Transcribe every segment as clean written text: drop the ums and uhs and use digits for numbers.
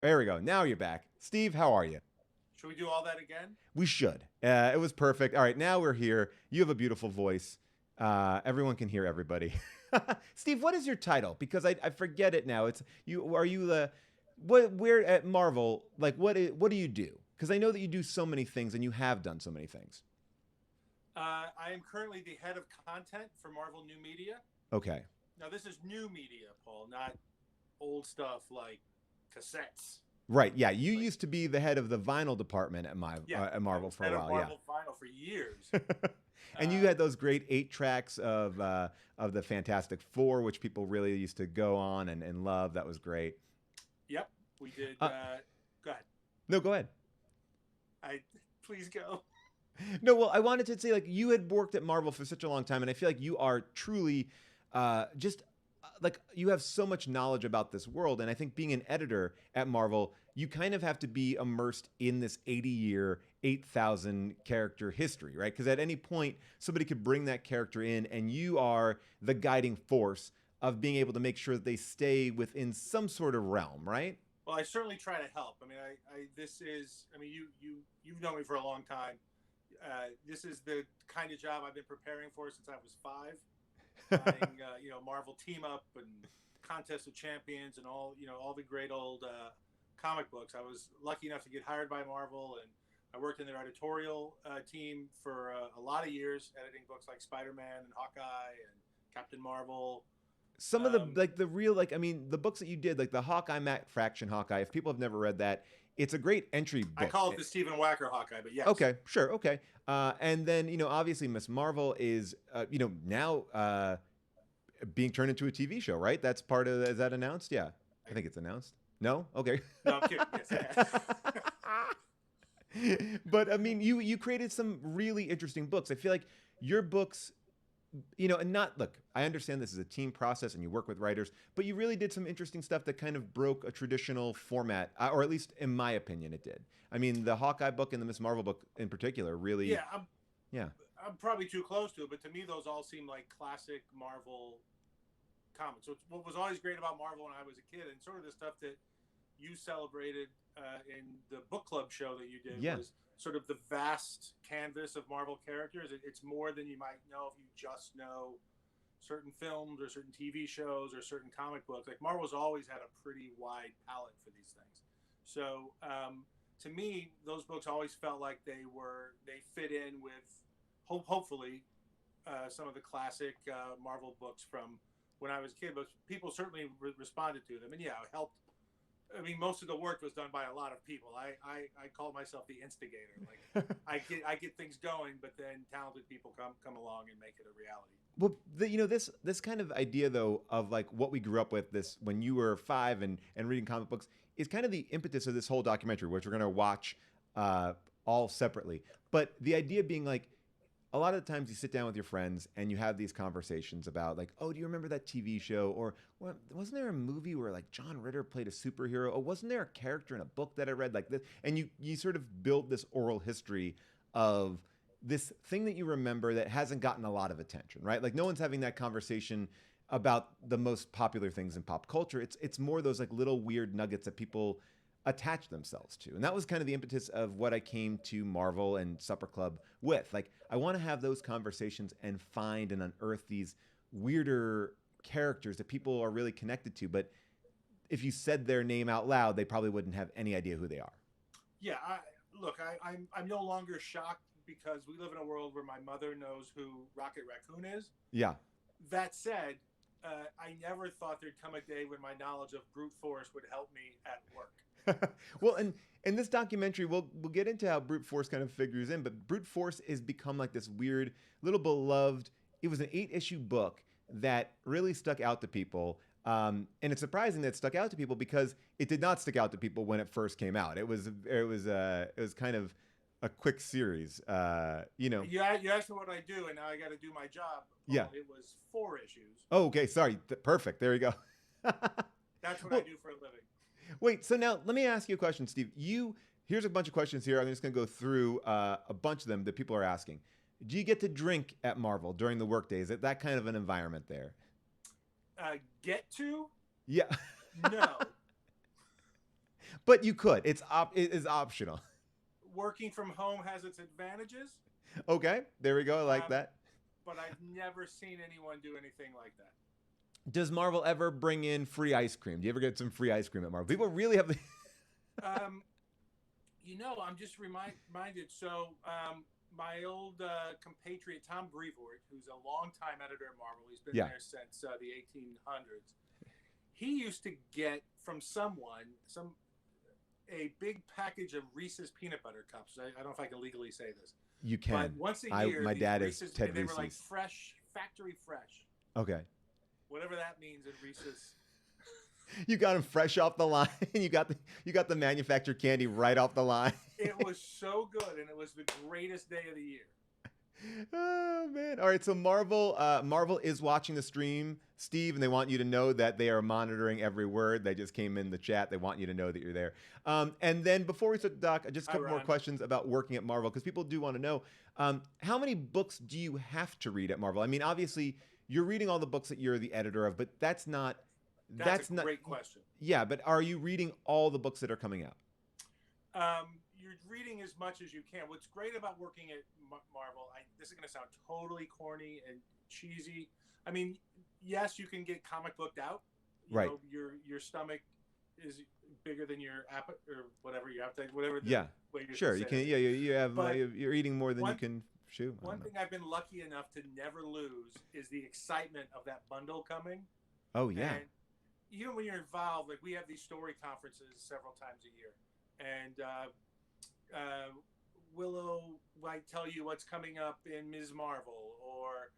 There we go. Now you're back. Steve, how are you? Should we do all that again? We should. It was perfect. All right, now we're here. You have a beautiful voice. Everyone can hear everybody. Steve, what is your title? Because I forget it now. It's you. Are you the what? Where at Marvel? Like what do you do? Because I know that you do so many things, and you have done so many things. I am currently the head of content for Marvel New Media. Okay. Now, this is new media, Paul, not old stuff like cassettes. Right. Yeah. You Like, used to be the head of the vinyl department at my yeah, at I Marvel was for a head of while. Yeah. Marvel Vinyl for years. And you had Um, those great 8 tracks of the Fantastic Four, which people really used to go on and love. That was great. yep, we did. Uh, Go ahead. no, go ahead. I Please go. No, well, I wanted to say like you had worked at Marvel for such a long time, and I feel like you are truly just like you have so much knowledge about this world. And I think being an editor at Marvel, you kind of have to be immersed in this 80-year, 8,000 character history, right? Because at any point, somebody could bring that character in, and you are the guiding force of being able to make sure that they stay within some sort of realm, right? Well, I certainly try to help. This is. You've known me for a long time. This is the kind of job I've been preparing for since I was five. Buying Marvel Team Up and Contest of Champions and all the great old comic books. I was lucky enough to get hired by Marvel, and I worked in their editorial team for a lot of years, editing books like Spider-Man and Hawkeye and Captain Marvel. Some of the Um, like the real like I mean the books that you did like the Hawkeye Matt Fraction Hawkeye. If people have never read that, it's a great entry I book. call it the Stephen Wacker Hawkeye, but yes, Okay, sure, okay. And then obviously Miss Marvel is now being turned into a TV show, right? That's part of is that announced? Yeah, I, I think it's announced. No, okay. no, I'm kidding. Yes, it has. But I mean, you created some really interesting books. I feel like your books and not look, I understand this is a team process and you work with writers, but you really did some interesting stuff that kind of broke a traditional format, or at least in my opinion, it did. I mean, the Hawkeye book and the Miss Marvel book in particular really, Yeah, yeah. I'm probably too close to it, but to me, those all seem like classic Marvel comics. So what was always great about Marvel when I was a kid, and sort of the stuff that you celebrated in the book club show that you did, Yeah. was sort of the vast canvas of Marvel characters. It's more than you might know if you just know certain films or certain TV shows or certain comic books. Like Marvel's always had a pretty wide palette for these things. So to me, those books always felt like they fit in with hopefully some of the classic Marvel books from when I was a kid. But people certainly responded to them, and yeah, it helped. I mean, most of the work was done by a lot of people. I call myself the instigator. Like I get things going, but then talented people come along and make it a reality. Well, this kind of idea though of like what we grew up with this when you were 5 and reading comic books is kind of the impetus of this whole documentary, which we're gonna watch uh, all separately. But the idea being like a lot of the times you sit down with your friends and you have these conversations about like, oh, do you remember that TV show? Or wasn't there a movie where like John Ritter played a superhero? Or wasn't there a character in a book that I read like this? And you sort of build this oral history of this thing that you remember that hasn't gotten a lot of attention, right? Like no one's having that conversation about the most popular things in pop culture. It's more those like little weird nuggets that people attach themselves to. And that was kind of the impetus of what I came to Marvel and Supper Club with. Like, I want to have those conversations and find and unearth these weirder characters that people are really connected to. But if you said their name out loud, they probably wouldn't have any idea who they are. Yeah, look, I'm no longer shocked because we live in a world where my mother knows who Rocket Raccoon is. Yeah. That said, I never thought there'd come a day when my knowledge of brute force would help me at work. Well, and in this documentary, we'll get into how brute force kind of figures in, but brute force has become like this weird little beloved. It was an 8-issue book that really stuck out to people. And it's surprising that it stuck out to people because it did not stick out to people when it first came out. It was kind of a quick series. You asked me what I do, and now I got to do my job, Yeah. Paul. It was 4 issues. Oh, okay. Sorry. Perfect. There you go. That's what I Well, do for a living. wait. So now let me ask you a question, Steve. Here's a bunch of questions here. I'm just going to go through a bunch of them that people are asking. Do you get to drink at Marvel during the workday? Is it that kind of an environment there? Get to? Yeah. No. But you could. It is optional. Working from home has its advantages, Okay, there we go. I like um, that. but I've never seen anyone do anything like that. Does Marvel ever bring in free ice cream? Do you ever get some free ice cream at Marvel? People really have the. Um, I'm just reminded. So, my old compatriot Tom Brevoort, who's a longtime editor at Marvel, he's been Yeah. there since the 1800s. He used to get from someone a big package of Reese's peanut butter cups. I don't know if I can legally say this, You but can. once a year, My these dad is Reese's, Ted they were like Reese's. fresh, factory fresh, Okay. whatever that means in Reese's. You got them fresh off the line. You got the manufactured candy right off the line. It was so good, and it was the greatest day of the year. Oh man! All right, so Marvel is watching the stream, Steve, and they want you to know that they are monitoring every word. They just came in the chat. They want you to know that you're there. And then before we start the doc, just a Hi, couple more Ron. questions about working at Marvel because people do want to know how many books do you have to read at Marvel? I mean, obviously you're reading all the books that you're the editor of, but That's a great question. Yeah, but are you reading all the books that are coming out? You're reading as much as you can. What's great about working at Marvel, this is going to sound totally corny and cheesy. I mean, yes, you can get comic booked out. Right. Your stomach is bigger than your appetite or whatever you have to whatever. Yeah. Sure. You can. Yeah. You have. You're eating more than you can chew. One thing I've been lucky enough to never lose is the excitement of that bundle coming. Oh yeah. And even when you're involved, like we have these story conferences several times a year, and Willow might tell you what's coming up in Ms. Marvel, or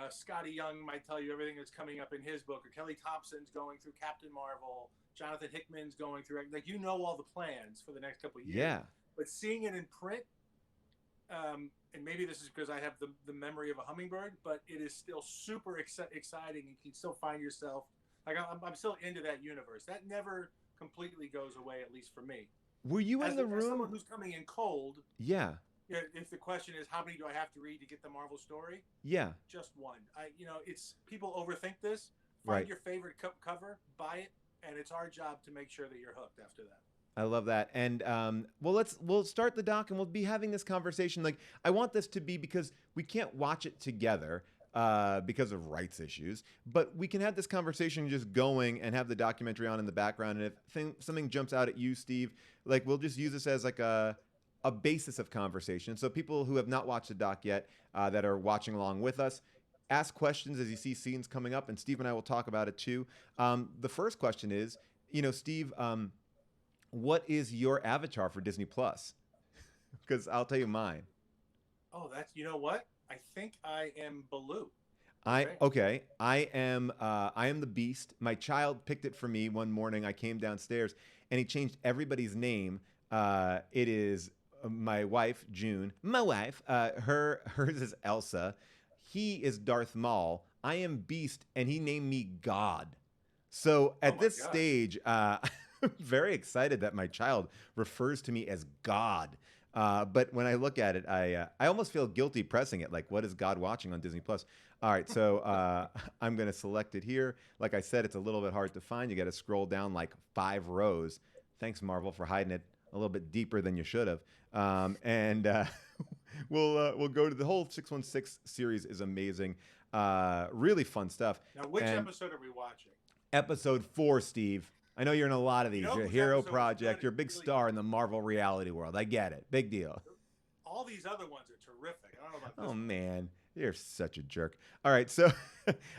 Scotty Young might tell you everything that's coming up in his book, or Kelly Thompson's going through Captain Marvel, Jonathan Hickman's going through, like, all the plans for the next couple of years. Yeah. But seeing it in print, and maybe this is because I have the memory of a hummingbird, but it is still super exciting. You can still find yourself, like, I'm still into that universe. That never completely goes away, at least for me. Were you in the room? As someone who's coming in cold, yeah. If the question is how many do I have to read to get the Marvel story? Yeah. Just one. It's people overthink this. Find your favorite cover, buy it, and it's our job to make sure that you're hooked after that. I love that. And we'll start the doc and we'll be having this conversation. Like, I want this to be, because we can't watch it together because of rights issues, but we can have this conversation just going and have the documentary on in the background. And if something jumps out at you, Steve, like, we'll just use this as like a basis of conversation. So people who have not watched the doc yet, that are watching along with us, ask questions as you see scenes coming up, and Steve and I will talk about it too. The first question is, Steve, what is your avatar for Disney Plus? Because I'll tell you mine. Oh, you know what? I think I am Baloo. Okay. I am the Beast. My child picked it for me one morning. I came downstairs and he changed everybody's name. It is my wife, June. My wife. Hers is Elsa. He is Darth Maul. I am Beast, and he named me God. So at this stage, I'm very excited that my child refers to me as God. But when I look at it, I almost feel guilty pressing it. Like, what is God watching on Disney Plus? All right, so I'm going to select it here. Like I said, it's a little bit hard to find. You got to scroll down like 5 rows. Thanks, Marvel, for hiding it a little bit deeper than you should have. And we'll go to the whole 616 series is amazing. Really fun stuff. Now, which episode are we watching? Episode 4, Steve. I know you're in a lot of these. You're a hero project. You're a big star in the Marvel reality world. I get it. Big deal. All these other ones are terrific. I don't know about this. Oh, man. You're such a jerk. All right. So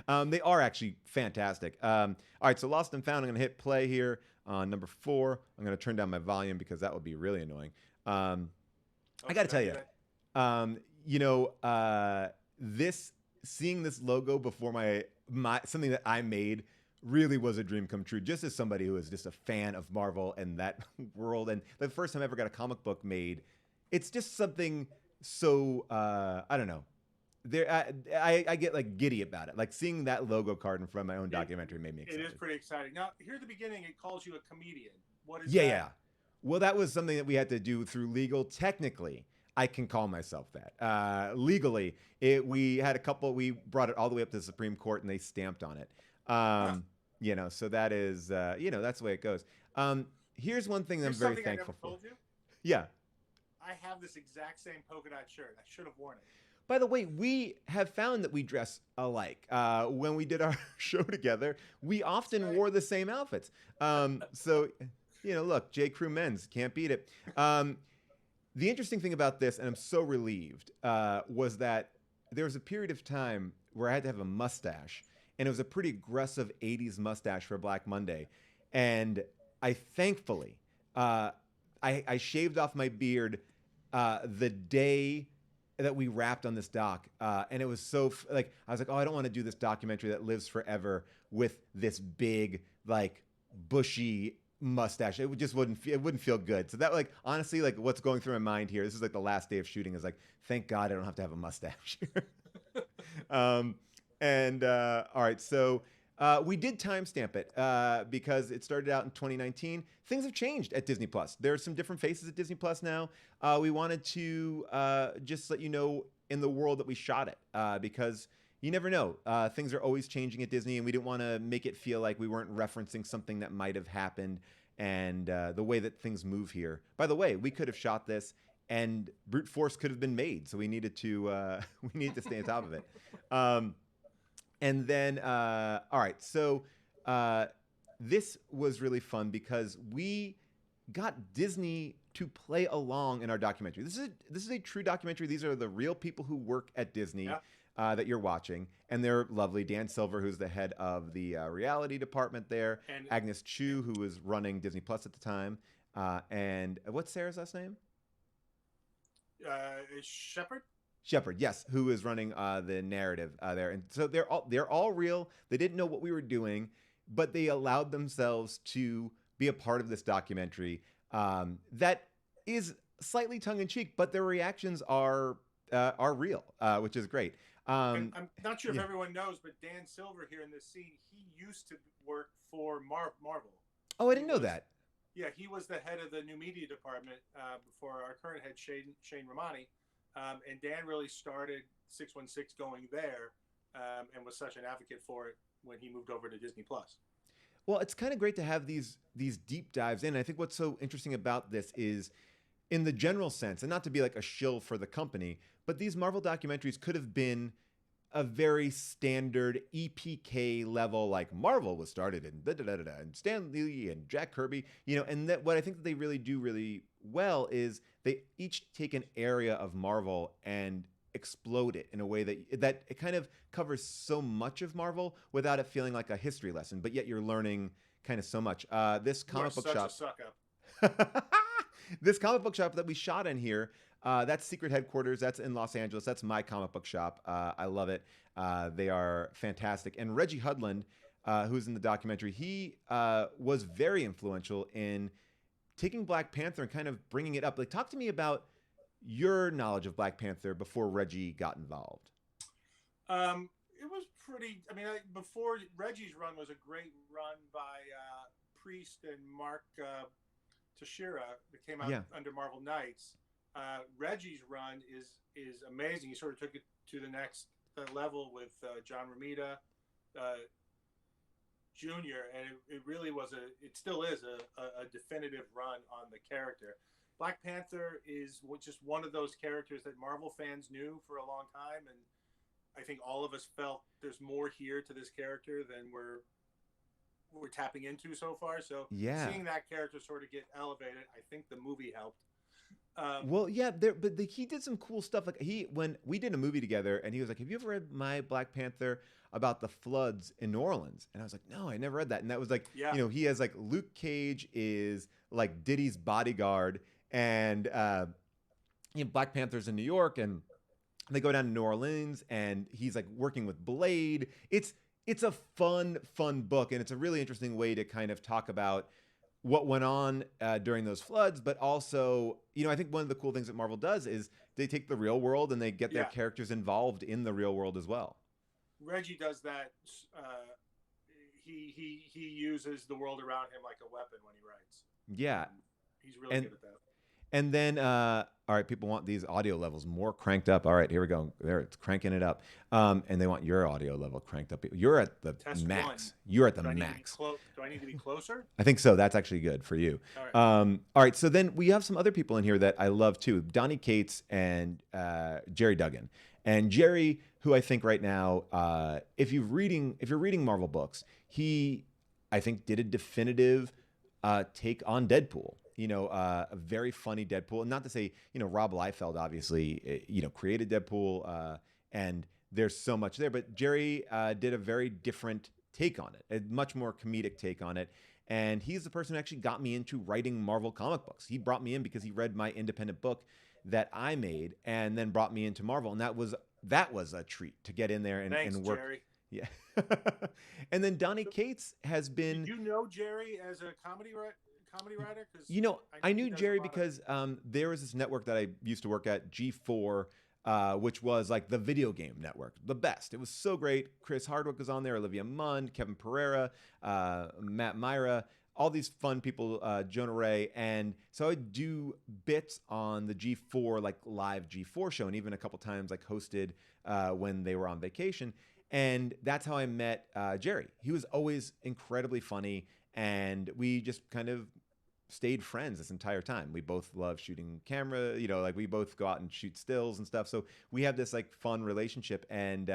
they are actually fantastic. All right. So Lost and Found. I'm going to hit play here on number 4. I'm going to turn down my volume because that would be really annoying. I got to tell you, seeing this logo before my something that I made really was a dream come true, just as somebody who is just a fan of Marvel and that world. And the first time I ever got a comic book made, it's just something so, I don't know. I get like giddy about it. Like seeing that logo card in front of my own documentary made me excited. It is pretty exciting. Now, here at the beginning, it calls you a comedian. What is that? Yeah. Well, that was something that we had to do through legal. Technically, I can call myself that. Legally, we brought it all the way up to the Supreme Court and they stamped on it. So that is, that's the way it goes. Here's one thing that I'm Here's very something I never thankful for. told you. Yeah. I have this exact same polka dot shirt. I should have worn it. By the way, we have found that we dress alike. When we did our show together, we That's often right. wore the same outfits. So, look, J. Crew men's can't beat it. The interesting thing about this, and I'm so relieved, was that there was a period of time where I had to have a mustache, and it was a pretty aggressive 80s mustache for Black Monday. And I thankfully, I shaved off my beard the day that we wrapped on this doc, and it was so like I was like, oh, I don't want to do this documentary that lives forever with this big like bushy mustache. It just wouldn't feel good. So that like honestly like what's going through my mind here. This is like the last day of shooting. Is like thank God I don't have to have a mustache. um, and all right, so. We did timestamp it because it started out in 2019. Things have changed at Disney Plus. There's some different faces at Disney Plus now. We wanted to just let you know in the world that we shot it because you never know. Things are always changing at Disney, and we didn't want to make it feel like we weren't referencing something that might have happened and the way that things move here. By the way, we could have shot this, and brute force could have been made, so we needed to we needed to stay on top of it. And then, all right, so this was really fun because we got Disney to play along in our documentary. This is a true documentary. These are the real people who work at Disney Yeah. That you're watching, and they're lovely. Dan Silver, who's the head of the reality department there, And Agnes Chu, who was running Disney Plus at the time, and what's Sarah's last name? Shepard. Shepard, yes, who is running the narrative there, and so they're all real. They didn't know what we were doing, but they allowed themselves to be a part of this documentary that is slightly tongue in cheek, but their reactions are real, which is great. And I'm not sure if Yeah. everyone knows, but Dan Silver here in this scene, he used to work for Marvel. Oh, I He didn't know was, that. yeah, he was the head of the new media department before our current head Shane Romani, and Dan really started 616 going there, and was such an advocate for it when he moved over to Disney Plus. Well, it's kind of great to have these deep dives in. I think what's so interesting about this is in the general sense, and not to be like a shill for the company, but these Marvel documentaries could have been a very standard EPK level, like Marvel was started in da da da da da, and Stan Lee and Jack Kirby, and that what I think that they really do really well is they each take an area of Marvel and explode it in a way that it kind of covers so much of Marvel without it feeling like a history lesson, but yet you're learning kind of so much. This You are comic book such shop. a suck up. This comic book shop that we shot in here, that's Secret Headquarters. That's in Los Angeles. That's my comic book shop. I love it. They are fantastic. And Reggie Hudland, who's in the documentary, he was very influential in taking Black Panther and kind of bringing it up. Like, talk to me about your knowledge of Black Panther before Reggie got involved. It was pretty. I mean, before Reggie's run was a great run by Priest and Mark Teixeira that came out Yeah. under Marvel Knights. Reggie's run is amazing. He sort of took it to the next level with John Romita Jr. and it really was it still is a definitive run on the character. Black Panther is just one of those characters that Marvel fans knew for a long time, and I think all of us felt there's more here to this character than we're tapping into so far. So Yeah. seeing that character sort of get elevated, I think the movie helped. Well, yeah, he did some cool stuff. Like when we did a movie together, and he was like, "Have you ever read my Black Panther about the floods in New Orleans?" And I was like, "No, I never read that." And that was like, Yeah. he has like Luke Cage is like Diddy's bodyguard, and Black Panther's in New York, and they go down to New Orleans, and he's like working with Blade. It's a fun book, and it's a really interesting way to kind of talk about what went on during those floods, but also, I think one of the cool things that Marvel does is they take the real world and they get their characters involved in the real world as well. Reggie does that. He uses the world around him like a weapon when he writes. Yeah. He's really good at that. And then all right, people want these audio levels more cranked up. All right, here we go. There, it's cranking it up. And they want your audio level cranked up. You're at the Test one. max. You're at the Do I need to be max. close? Do I need to be closer? I think so. That's actually good for you. All right. All right. So then we have some other people in here that I love too. Donnie Cates and Jerry Duggan. And Jerry, who I think right now, if you're reading Marvel books, he, I think, did a definitive take on Deadpool. A very funny Deadpool. And not to say, Rob Liefeld obviously, created Deadpool, and there's so much there. But Jerry did a very different take on it, a much more comedic take on it. And he's the person who actually got me into writing Marvel comic books. He brought me in because he read my independent book that I made, and then brought me into Marvel. And that was a treat to get in there and, Thanks, and work. Jerry. Yeah. And then Donnie Cates has been. Did you know Jerry as a comedy writer? Because I knew Jerry because there was this network that I used to work at, G4, which was like the video game network, the best. It was so great. Chris Hardwick was on there, Olivia Munn, Kevin Pereira, Matt Myra, all these fun people, Jonah Ray. And so I would do bits on the G4, like live G4 show, and even a couple times like hosted when they were on vacation. And that's how I met Jerry. He was always incredibly funny, and we just kind of stayed friends this entire time. We both love shooting camera, like we both go out and shoot stills and stuff. So we have this like fun relationship. And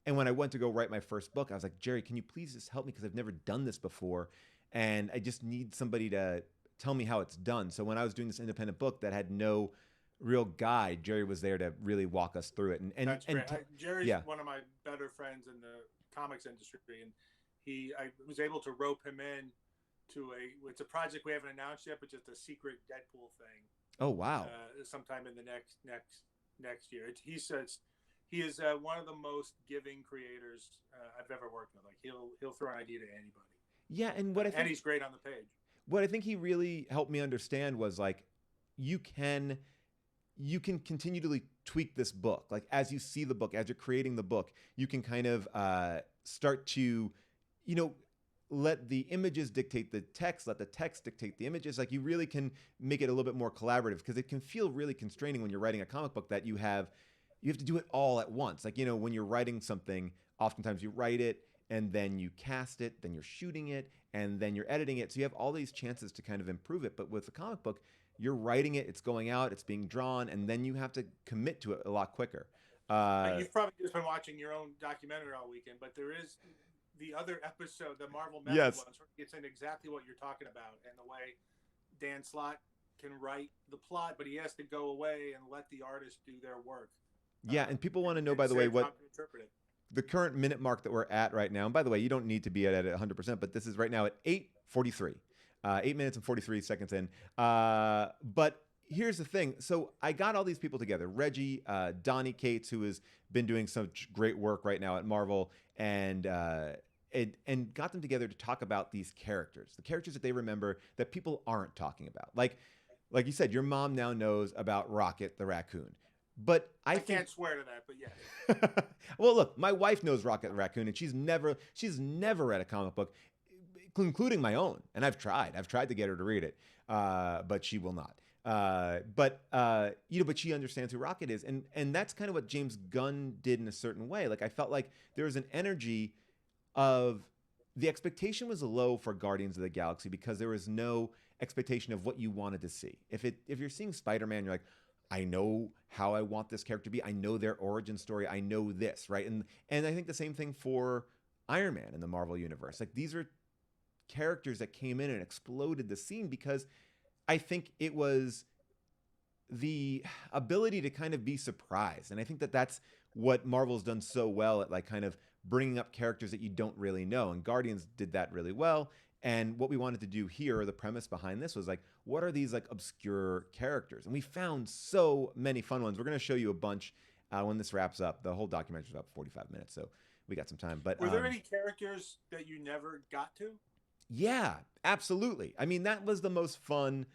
when I went to go write my first book, I was like, Jerry, can you please just help me? Because I've never done this before. And I just need somebody to tell me how it's done. So when I was doing this independent book that had no real guide, Jerry was there to really walk us through it. And that's great. Jerry's one of my better friends in the comics industry. And I was able to rope him in to it's a project we haven't announced yet, but just a secret Deadpool thing. Oh wow! Sometime in the next year. He says he is one of the most giving creators I've ever worked with. Like he'll throw an idea to anybody. Yeah, and and he's great on the page. What I think he really helped me understand was like you can continually tweak this book. Like as you see the book, as you're creating the book, you can kind of start to let the images dictate the text, let the text dictate the images. Like you really can make it a little bit more collaborative, because it can feel really constraining when you're writing a comic book that you have to do it all at once. Like, when you're writing something, oftentimes you write it and then you cast it, then you're shooting it, and then you're editing it. So you have all these chances to kind of improve it. But with a comic book, you're writing it, it's going out, it's being drawn, and then you have to commit to it a lot quicker. You've probably just been watching your own documentary all weekend, but there is the other episode, the Marvel Method one, it's in exactly what you're talking about, and the way Dan Slott can write the plot, but he has to go away and let the artist do their work. Yeah, and people want to know, by the way, what the current minute mark that we're at right now. And by the way, you don't need to be at 100%, but this is right now at 8:43, 8 minutes and 43 seconds in. But here's the thing. So I got all these people together: Reggie, Donnie Cates, who has been doing such great work right now at Marvel, and got them together to talk about these characters, the characters that they remember that people aren't talking about. Like you said, your mom now knows about Rocket the raccoon. But I can't swear to that, but yes. Well, look, my wife knows Rocket the raccoon, and she's never read a comic book, including my own. And I've tried to get her to read it, but she will not. But she understands who Rocket is, and that's kind of what James Gunn did in a certain way. Like I felt like there was an energy of the expectation was low for Guardians of the Galaxy because there was no expectation of what you wanted to see. If you're seeing Spider-Man, you're like, I know how I want this character to be. I know their origin story. I know this, right? And I think the same thing for Iron Man in the Marvel universe. Like these are characters that came in and exploded the scene because I think it was the ability to kind of be surprised. And I think that that's what Marvel's done so well at like kind of bringing up characters that you don't really know. And Guardians did that really well. And what we wanted to do here, the premise behind this was like, what are these like obscure characters? And we found so many fun ones. We're going to show you a bunch when this wraps up. The whole documentary is about 45 minutes, so we got some time. But were there any characters that you never got to? Yeah, absolutely. I mean, that was the most fun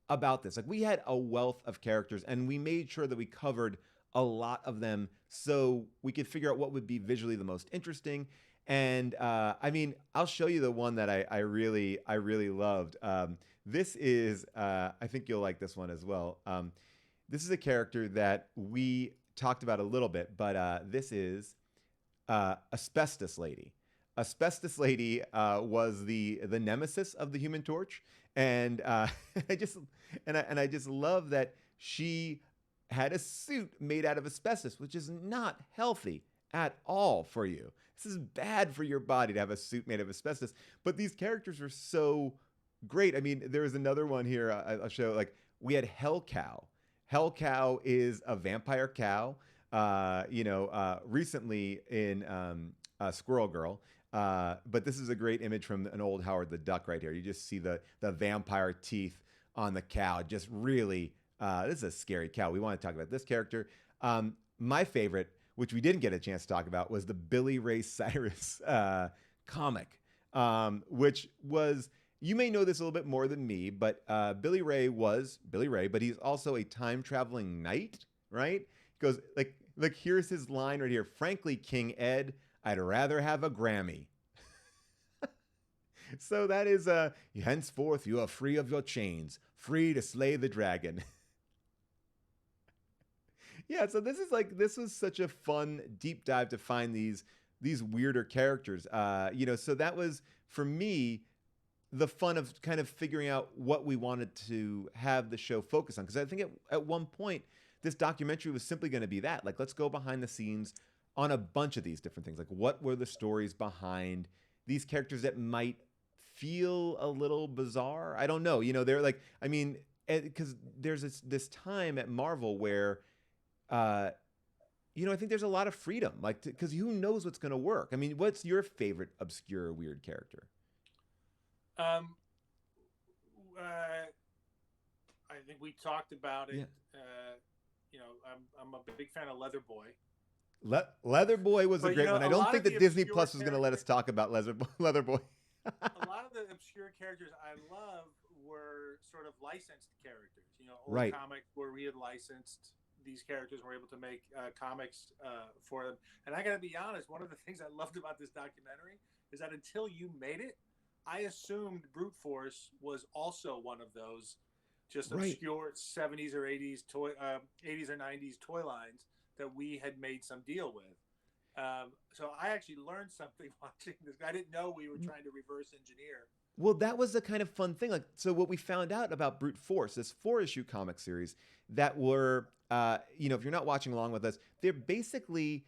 about this. Like we had a wealth of characters, and we made sure that we covered a lot of them so we could figure out what would be visually the most interesting. And I mean, I'll show you the one that I really loved. This is, I think you'll like this one as well. This is a character that we talked about a little bit, but this is Asbestos Lady. Asbestos Lady was the nemesis of the Human Torch, and I just and I just love that she had a suit made out of asbestos, which is not healthy at all for you. This is bad for your body to have a suit made of asbestos. But these characters were so great. I mean, there was another one here. I'll show. Like we had Hell Cow. Hell Cow is a vampire cow. Recently in Squirrel Girl. But this is a great image from an old Howard the Duck right here. You just see the vampire teeth on the cow. Just really, this is a scary cow. We want to talk about this character. My favorite, which we didn't get a chance to talk about, was the Billy Ray Cyrus comic, which was, you may know this a little bit more than me, but Billy Ray was Billy Ray, but he's also a time traveling knight, right? He goes like here's his line right here. Frankly, King Ed, I'd rather have a Grammy. So that is henceforth you are free of your chains, free to slay the dragon. Yeah, so this was such a fun deep dive to find these weirder characters. So that was for me the fun of kind of figuring out what we wanted to have the show focus on. Because I think at one point this documentary was simply going to be that. Like, let's go behind the scenes on a bunch of these different things. Like, what were the stories behind these characters that might feel a little bizarre? I don't know. They're like, I mean, because there's this time at Marvel where, I think there's a lot of freedom. Like, because who knows what's going to work? I mean, what's your favorite obscure weird character? Um, I think we talked about it. Yeah. I'm a big fan of Leather Boy. Leather Boy was a great one. I don't think that Disney Plus was going to let us talk about Leather Boy. A lot of the obscure characters I love were sort of licensed characters. Old Right. comics where we had licensed these characters and were able to make comics for them. And I got to be honest, one of the things I loved about this documentary is that until you made it, I assumed Brute Force was also one of those just Right. obscure 70s or 80s 80s or 90s toy lines that we had made some deal with. So I actually learned something watching this. I didn't know we were trying to reverse engineer. Well, that was the kind of fun thing. Like, so what we found out about Brute Force, this 4-issue comic series that were, if you're not watching along with us, they're basically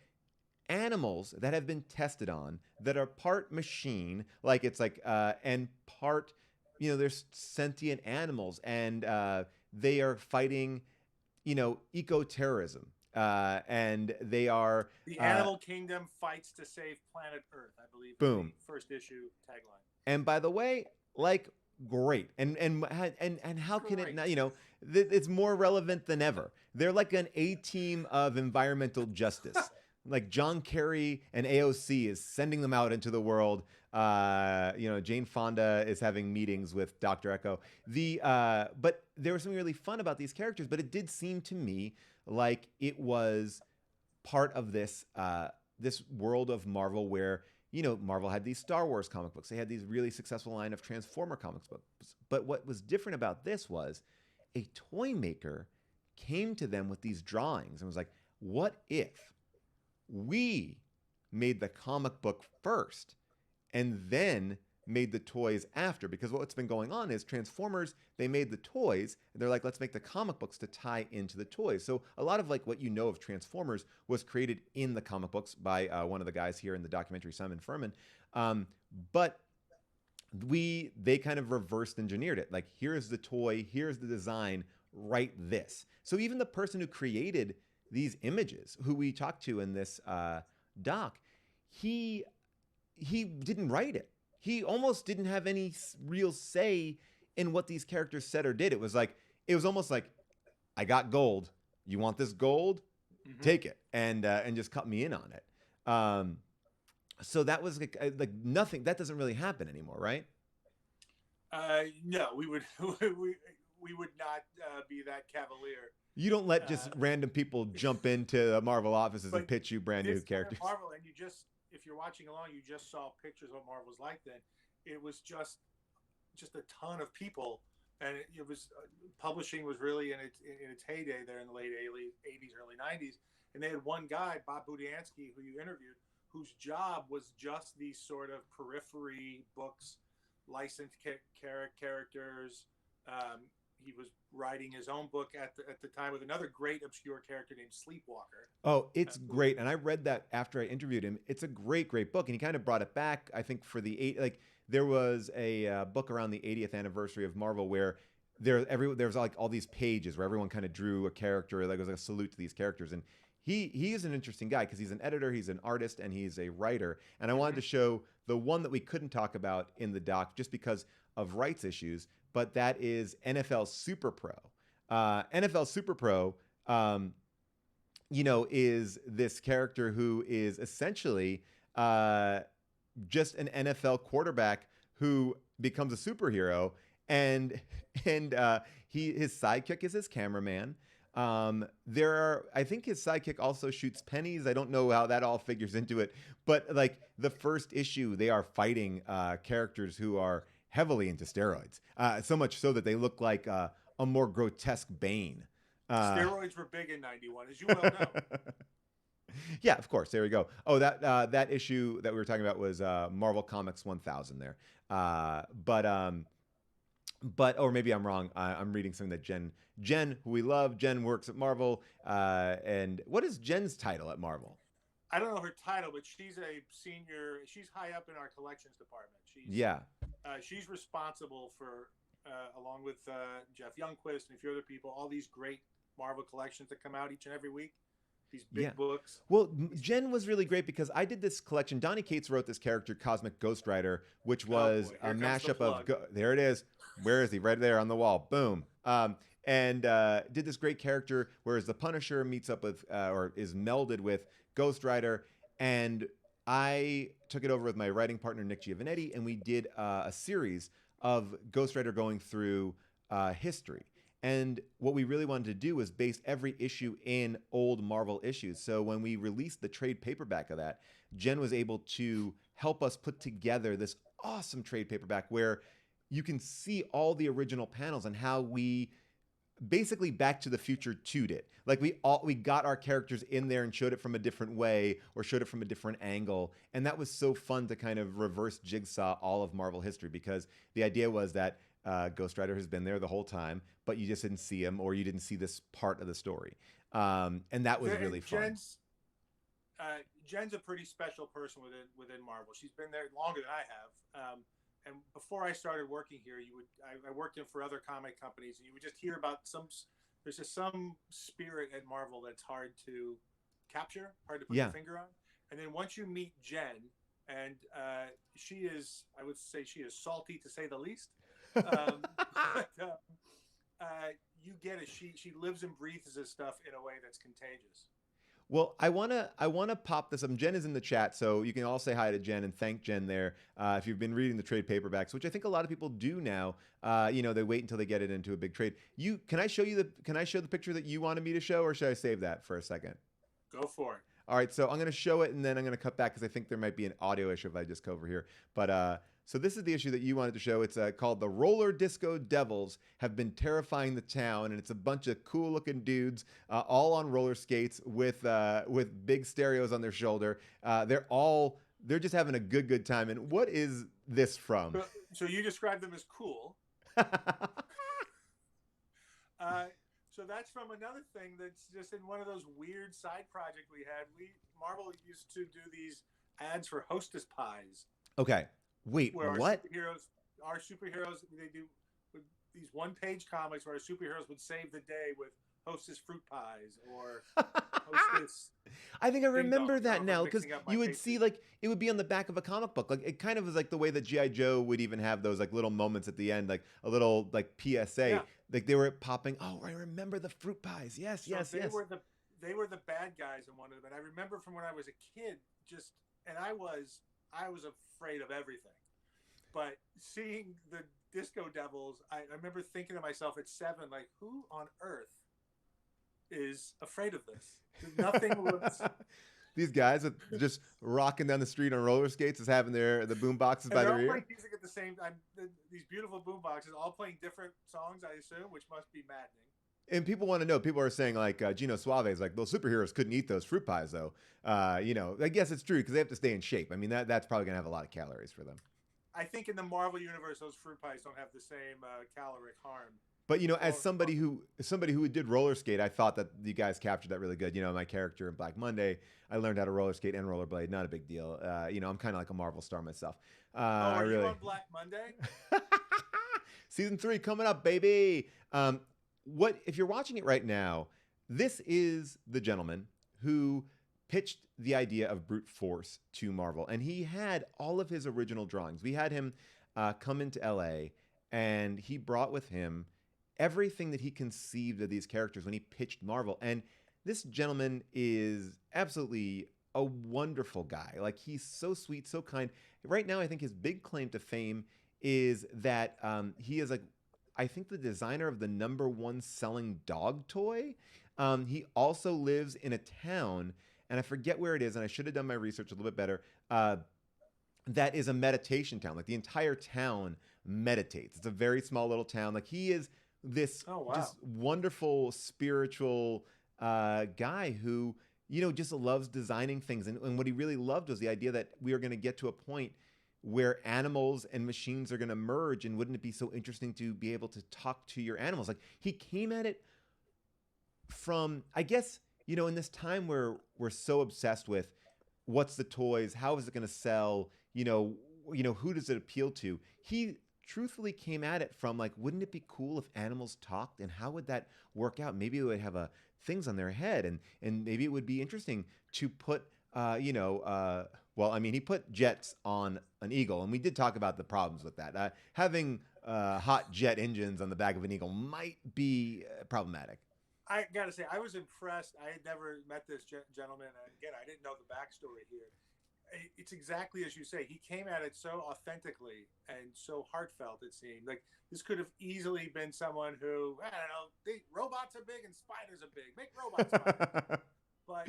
animals that have been tested on that are part machine, like it's like, and part, they're sentient animals, and they are fighting, eco-terrorism. And they are the Animal Kingdom fights to save planet Earth, I believe. Boom. First issue tagline. And by the way, like, great. And how can it not? It's more relevant than ever. They're like an A-team of environmental justice. Like John Kerry and AOC is sending them out into the world. Jane Fonda is having meetings with Dr. Echo. But there was something really fun about these characters. But it did seem to me like it was part of this world of Marvel where, Marvel had these Star Wars comic books. They had these really successful line of Transformer comic books. But what was different about this was a toy maker came to them with these drawings and was like, what if we made the comic book first and then made the toys after? Because what's been going on is Transformers, they made the toys and they're like, let's make the comic books to tie into the toys. So a lot of like what of Transformers was created in the comic books by one of the guys here in the documentary, Simon Furman. But they kind of reversed engineered it. Like, here's the toy, here's the design, write this. So even the person who created these images, who we talked to in this doc, he didn't write it. He almost didn't have any real say in what these characters said or did. It was almost like, I got gold. You want this gold? Mm-hmm. Take it, and just cut me in on it. So that was like nothing. That doesn't really happen anymore, right? No, we would we would not be that cavalier. You don't let just random people jump into Marvel offices and pitch you brand new characters. Marvel, and if you're watching along, you just saw pictures of what Marvel's like then. It was just a ton of people and it was publishing was really in its heyday there in the late '80s, early '90s, and they had one guy, Bob Budiansky, who you interviewed, whose job was just these sort of periphery books, licensed characters. He was writing his own book at the time with another great obscure character named Sleepwalker. Oh, it's great. And I read that after I interviewed him. It's a great, great book. And he kind of brought it back, I think, for the eight. Like, there was a book around the 80th anniversary of Marvel where there's like all these pages where everyone kind of drew a character, like it was like a salute to these characters. And he is an interesting guy because he's an editor, he's an artist, and he's a writer. And I wanted to show the one that we couldn't talk about in the doc just because of rights issues, but that is NFL Super Pro. NFL Super Pro, is this character who is essentially just an NFL quarterback who becomes a superhero, and his sidekick is his cameraman. I think his sidekick also shoots pennies. I don't know how that all figures into it, but like the first issue, they are fighting characters who are heavily into steroids, so much so that they look like a more grotesque Bane. Steroids were big in '91, as you well know. Yeah, of course. There we go. Oh, that issue that we were talking about was Marvel Comics 1000 there. But or maybe I'm wrong. I'm reading something that Jen, who we love, Jen works at Marvel. And what is Jen's title at Marvel? I don't know her title, but she's a senior. She's high up in our collections department. She's responsible for, along with Jeff Youngquist and a few other people, all these great Marvel collections that come out each and every week. These big books. Well, Jen was really great because I did this collection. Donny Cates wrote this character, Cosmic Ghost Rider, which was a mashup of... There it is. Where is he? Right there on the wall. Boom. And did this great character, whereas the Punisher meets up with, or is melded with Ghost Rider. And I took it over with my writing partner, Nick Giovanetti, and we did a series of Ghost Rider going through history. And what we really wanted to do was base every issue in old Marvel issues. So when we released the trade paperback of that, Jen was able to help us put together this awesome trade paperback where you can see all the original panels and how we basically Back to the Future 2'd it. Like we got our characters in there and showed it from a different way or showed it from a different angle. And that was so fun to kind of reverse jigsaw all of Marvel history, because the idea was that Ghost Rider has been there the whole time, but you just didn't see him, or you didn't see this part of the story. And that was really fun. Jen's a pretty special person within Marvel. She's been there longer than I have. And before I started working here, I worked in for other comic companies, and you would just hear about there's just some spirit at Marvel that's hard to capture, hard to put your finger on. And then once you meet Jen, and she is, I would say she is salty to say the least. You get it. She lives and breathes this stuff in a way that's contagious. Well, I wanna pop this up. Jen is in the chat, so you can all say hi to Jen and thank Jen there. If you've been reading the trade paperbacks, which I think a lot of people do now, they wait until they get it into a big trade. Can I show the picture that you wanted me to show, or should I save that for a second? Go for it. All right, so I'm gonna show it and then I'm gonna cut back because I think there might be an audio issue if I just go over here. But so this is the issue that you wanted to show. It's called "The Roller Disco Devils Have Been Terrifying the Town," and it's a bunch of cool-looking dudes all on roller skates with big stereos on their shoulder. They're just having a good time. And what is this from? So you described them as cool. So that's from another thing that's just in one of those weird side projects we had. Marvel used to do these ads for Hostess pies. Okay. Wait, where what? Our superheroes, they do these one-page comics where our superheroes would save the day with Hostess fruit pies or Hostess. I think I remember that now, because you would see, like, it would be on the back of a comic book. Like, it kind of was like the way that G.I. Joe would even have those like little moments at the end, like a little like PSA. Yeah. Like they were popping. Oh, I remember the fruit pies. Yes. They were the bad guys in one of them. And I remember from when I was a kid, I was afraid of everything. But seeing the Disco Devils, I remember thinking to myself at 7, like, who on earth is afraid of this? Nothing was. These guys with just rocking down the street on roller skates, is having the boom boxes And by they're their all playing ear. music at the same time. These beautiful boom boxes, all playing different songs, I assume, which must be maddening. And people want to know. People are saying like Gino Suave is like, those superheroes couldn't eat those fruit pies though. I guess it's true because they have to stay in shape. I mean that's probably gonna have a lot of calories for them. I think in the Marvel universe, those fruit pies don't have the same caloric harm. But as Or somebody who did roller skate, I thought that you guys captured that really good. My character in Black Monday, I learned how to roller skate and rollerblade. Not a big deal. I'm kind of like a Marvel star myself. oh, I are you really on Black Monday? Season 3 coming up, baby. What if you're watching it right now? This is the gentleman who pitched the idea of brute force to Marvel, and he had all of his original drawings. We had him come into LA, and he brought with him everything that he conceived of these characters when he pitched Marvel. And this gentleman is absolutely a wonderful guy. Like he's so sweet, so kind. Right now, I think his big claim to fame is that he is like, I think the designer of the number one selling dog toy. He also lives in a town, and I forget where it is, and I should have done my research a little bit better. That is a meditation town. Like the entire town meditates. It's a very small little town. Like he is this Oh wow. just wonderful spiritual guy who just loves designing things. And what he really loved was the idea that we are going to get to a point where animals and machines are going to merge, and wouldn't it be so interesting to be able to talk to your animals? Like he came at it from, I guess, in this time where we're so obsessed with what's the toys, how is it going to sell, who does it appeal to? He truthfully came at it from like, wouldn't it be cool if animals talked, and how would that work out? Maybe it would have things on their head, and maybe it would be interesting to put well, I mean, he put jets on an eagle, and we did talk about the problems with that. Having hot jet engines on the back of an eagle might be problematic. I gotta say, I was impressed. I had never met this gentleman, and again, I didn't know the backstory here. It's exactly as you say. He came at it so authentically and so heartfelt. It seemed like this could have easily been someone who, I don't know, robots are big and spiders are big. Make robot spiders. But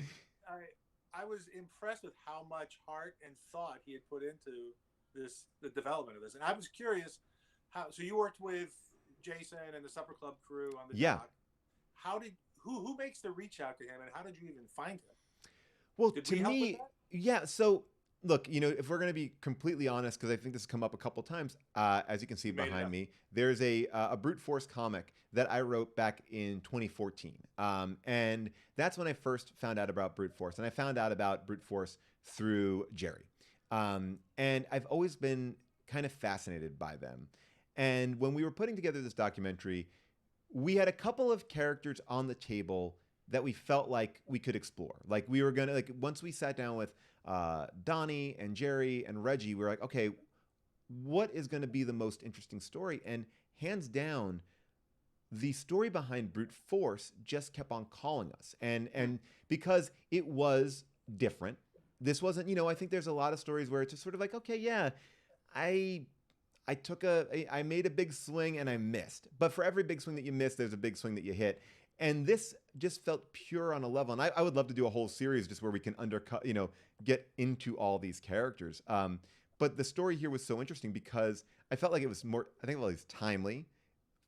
I was impressed with how much heart and thought he had put into the development of this. And I was curious how. So you worked with Jason and the Supper Club crew on the Yeah. doc. How did who makes the reach out to him, and how did you even find him? Well, Did to we help with me, that? yeah. So, look, if we're going to be completely honest, because I think this has come up a couple times, as you can see You made it behind up. me, there's a brute force comic that I wrote back in 2014, and that's when I first found out about brute force, and I found out about brute force through Jerry, and I've always been kind of fascinated by them. And when we were putting together this documentary, we had a couple of characters on the table that we felt like we could explore. Like we were gonna, like, once we sat down with Donnie and Jerry and Reggie, we were like, okay, what is going to be the most interesting story? And hands down, the story behind brute force just kept on calling us, and because it was different. This wasn't, I think there's a lot of stories where it's just sort of like, okay, yeah, I I made a big swing and I missed. But for every big swing that you miss, there's a big swing that you hit. And this just felt pure on a level. And I would love to do a whole series just where we can undercut, get into all these characters. But the story here was so interesting because I felt like it was more, I think it was timely,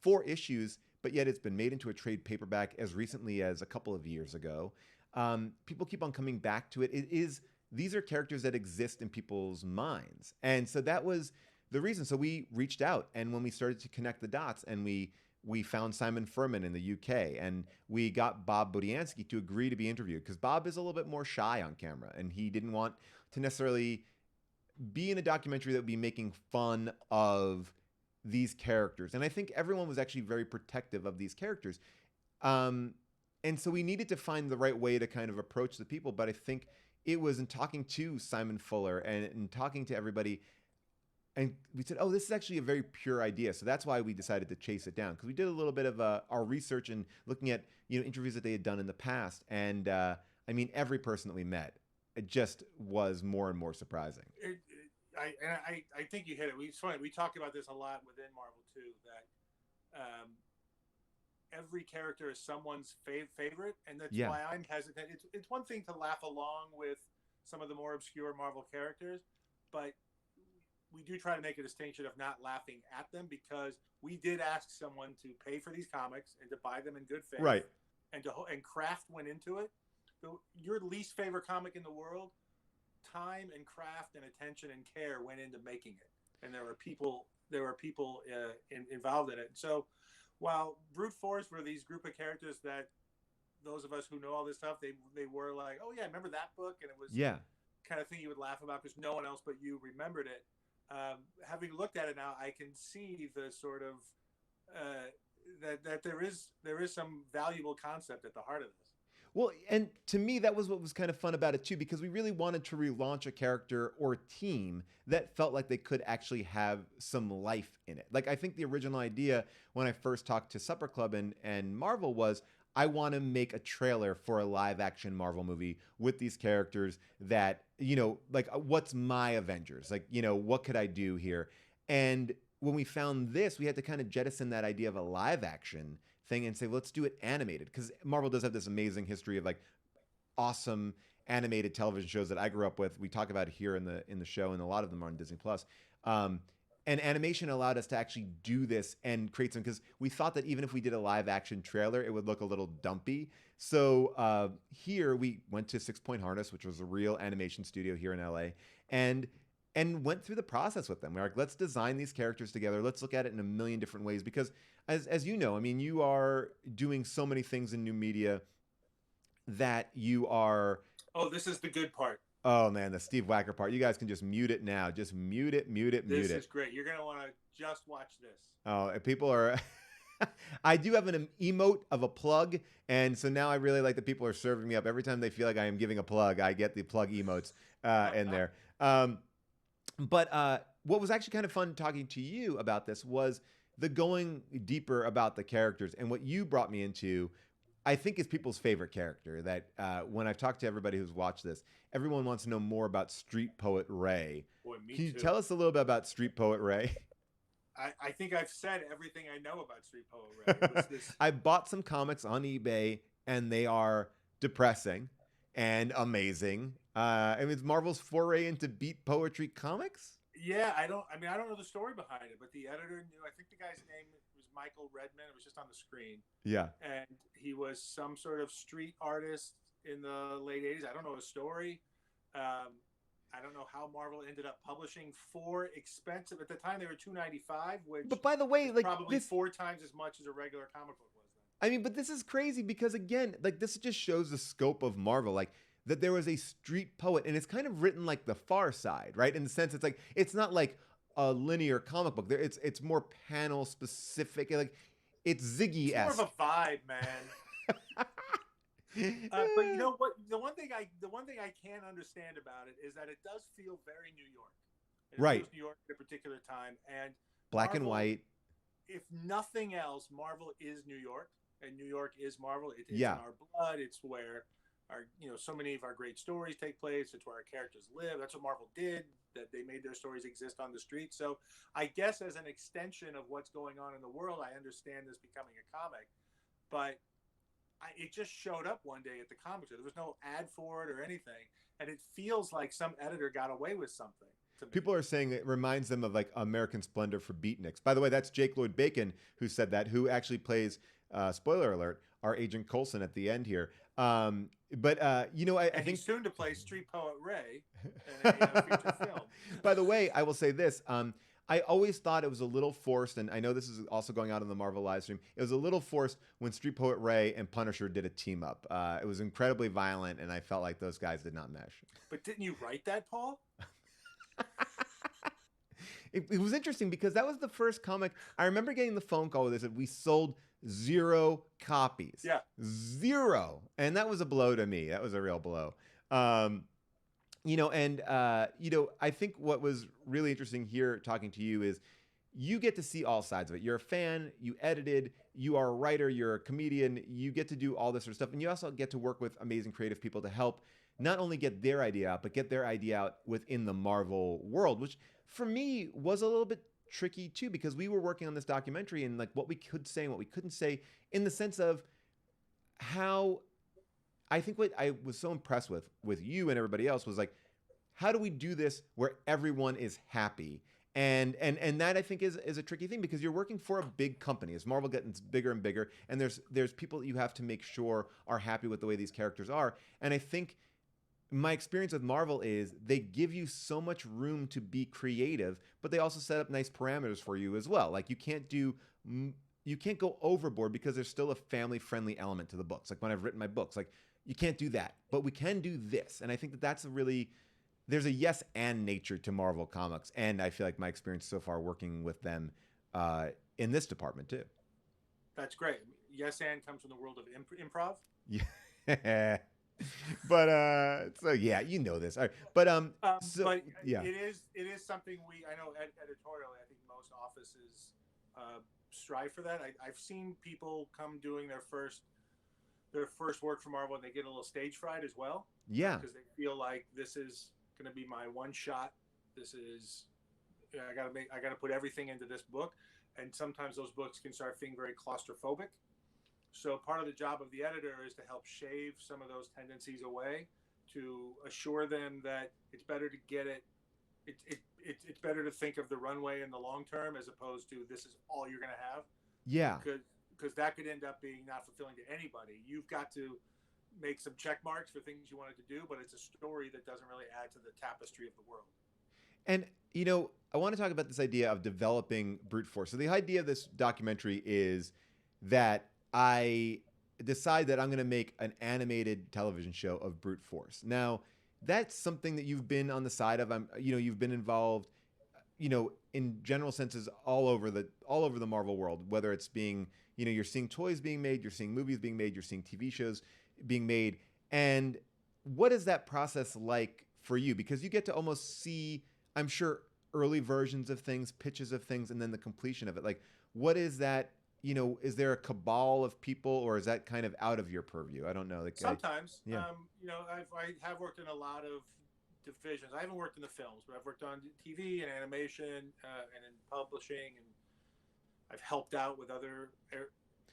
4 issues, but yet it's been made into a trade paperback as recently as a couple of years ago. People keep on coming back to it. These are characters that exist in people's minds. And so that was the reason. So we reached out, and when we started to connect the dots, and we found Simon Furman in the UK, and we got Bob Budiansky to agree to be interviewed because Bob is a little bit more shy on camera, and he didn't want to necessarily be in a documentary that would be making fun of these characters. And I think everyone was actually very protective of these characters. And so we needed to find the right way to kind of approach the people. But I think it was in talking to Simon Fuller and talking to everybody. And we said, oh, this is actually a very pure idea. So that's why we decided to chase it down, because we did a little bit of our research and looking at interviews that they had done in the past. And I mean, every person that we met, it just was more and more surprising. I think you hit it. It's funny. We talk about this a lot within Marvel too. That every character is someone's favorite, and that's Yeah. why I'm hesitant. It's one thing to laugh along with some of the more obscure Marvel characters, but we do try to make a distinction of not laughing at them because we did ask someone to pay for these comics and to buy them in good faith, Right. and craft went into it. Your least favorite comic in the world, time and craft and attention and care went into making it, and there were people involved in it. So while brute force were these group of characters that those of us who know all this stuff, they were like, oh yeah, remember that book, and it was Yeah. kind of thing you would laugh about because no one else but you remembered it. Having looked at it now, I can see the sort of that there is some valuable concept at the heart of this. Well, and to me, that was what was kind of fun about it too, because we really wanted to relaunch a character or team that felt like they could actually have some life in it. Like, I think the original idea when I first talked to Supper Club and Marvel was, I want to make a trailer for a live action Marvel movie with these characters that, like, what's my Avengers? Like, what could I do here? And when we found this, we had to kind of jettison that idea of a live action thing and say, let's do it animated. Because Marvel does have this amazing history of like awesome animated television shows that I grew up with. We talk about it here in the show, and a lot of them are on Disney Plus. And animation allowed us to actually do this and create some, because we thought that even if we did a live action trailer, it would look a little dumpy. So here we went to 6 Point Harness, which was a real animation studio here in LA, and went through the process with them. We're like, let's design these characters together. Let's look at it in a million different ways. Because as you know, I mean, you are doing so many things in new media that you are. Oh, this is the good part. Oh man, the Steve Wacker part. You guys can just mute it now. Just mute it, mute it, mute it. This is great. You're gonna want to just watch this. Oh, people are. I do have an emote of a plug, and so now I really like that people are serving me up every time they feel like I am giving a plug. I get the plug emotes in there. But what was actually kind of fun talking to you about this was the going deeper about the characters, and what you brought me into, I think, is people's favorite character. That when I've talked to everybody who's watched this, everyone wants to know more about Street Poet Ray. Boy, me Can you too. tell us a little bit about Street Poet Ray? I think I've said everything I know about Street Poet Ray. It was this... I bought some comics on eBay, and they are depressing and amazing. I mean, it's Marvel's foray into beat poetry comics. Yeah, I don't know the story behind it, but the editor knew. I think the guy's name was Michael Redman. It was just on the screen. Yeah. And he was some sort of street artist in the late 80s. I don't know his story. I don't know how Marvel ended up publishing 4 expensive. At the time, they were $2.95, which, but by the way, like, probably 4 times as much as a regular comic book was then. I mean, but this is crazy because, again, like, this just shows the scope of Marvel. Like, that there was a street poet, and it's kind of written like The Far Side, right? In the sense, it's like, it's not like a linear comic book. It's more panel specific. Like, it's Ziggy-esque. It's more of a vibe, man. But you know what? The one thing I can understand about it is that it does feel very New York. Right. It feels New York at a particular time, and black Marvel, and white. If nothing else, Marvel is New York, and New York is Marvel. It's in our blood. It's where our so many of our great stories take place. It's where our characters live. That's what Marvel did. That they made their stories exist on the street. So I guess as an extension of what's going on in the world, I understand this becoming a comic, but it just showed up one day at the comic store. There was no ad for it or anything, and it feels like some editor got away with something. People are saying it reminds them of like American Splendor for Beatniks. By the way, that's Jake Lloyd Bacon who said that, who actually plays, spoiler alert, our Agent Coulson at the end here. I think he's soon to play Street Poet Ray in a feature film. By the way, I will say this. I always thought it was a little forced, and I know this is also going out on the Marvel live stream. It was a little forced when Street Poet Ray and Punisher did a team up. It was incredibly violent, and I felt like those guys did not mesh. But didn't you write that, Paul? It was interesting because that was the first comic. I remember getting the phone call with this, and we sold 0 copies. Yeah. 0. And that was a blow to me. That was a real blow. I think what was really interesting here talking to you is you get to see all sides of it. You're a fan, you edited, you are a writer, you're a comedian, you get to do all this sort of stuff. And you also get to work with amazing creative people to help not only get their idea out, but get their idea out within the Marvel world, which for me was a little bit tricky too, because we were working on this documentary and like what we could say and what we couldn't say, in the sense of how I think what I was so impressed with you and everybody else was like, how do we do this where everyone is happy? And that I think is a tricky thing because you're working for a big company. As Marvel gets bigger and bigger, and there's people that you have to make sure are happy with the way these characters are. And I think my experience with Marvel is they give you so much room to be creative, but they also set up nice parameters for you as well. Like you can't go overboard because there's still a family friendly element to the books. Like when I've written my books, like you can't do that, but we can do this. And I think that that's a really there's a yes and nature to Marvel Comics, and I feel like my experience so far working with them in this department too. That's great. Yes, and comes from the world of improv. Yeah. But so yeah, you know this. All right. But so But yeah. it is something I know editorially. I think most offices strive for that. I've seen people come doing their first work for Marvel, and they get a little stage fright as well Yeah. because they feel like this is going to be my one shot. This is I got to put everything into this book, and sometimes those books can start feeling very claustrophobic. So part of the job of the editor is to help shave some of those tendencies away, to assure them that it's better to get it. It's better to think of the runway in the long term as opposed to this is all you're going to have, Yeah. because that could end up being not fulfilling to anybody. You've got to make some check marks for things you wanted to do, but it's a story that doesn't really add to the tapestry of the world. And I want to talk about this idea of developing brute force. So the idea of this documentary is that I decide that I'm going to make an animated television show of brute force. Now, that's something that you've been on the side of. You've been involved, in general senses all over the Marvel world. Whether it's being, you're seeing toys being made, you're seeing movies being made, you're seeing TV shows being made, and what is that process like for you? Because you get to almost see, I'm sure, early versions of things, pitches of things, and then the completion of it. Like, what is that? Is there a cabal of people, or is that kind of out of your purview? I don't know. Like, Sometimes, yeah, I have worked in a lot of divisions. I haven't worked in the films, but I've worked on TV and animation and in publishing, and I've helped out with other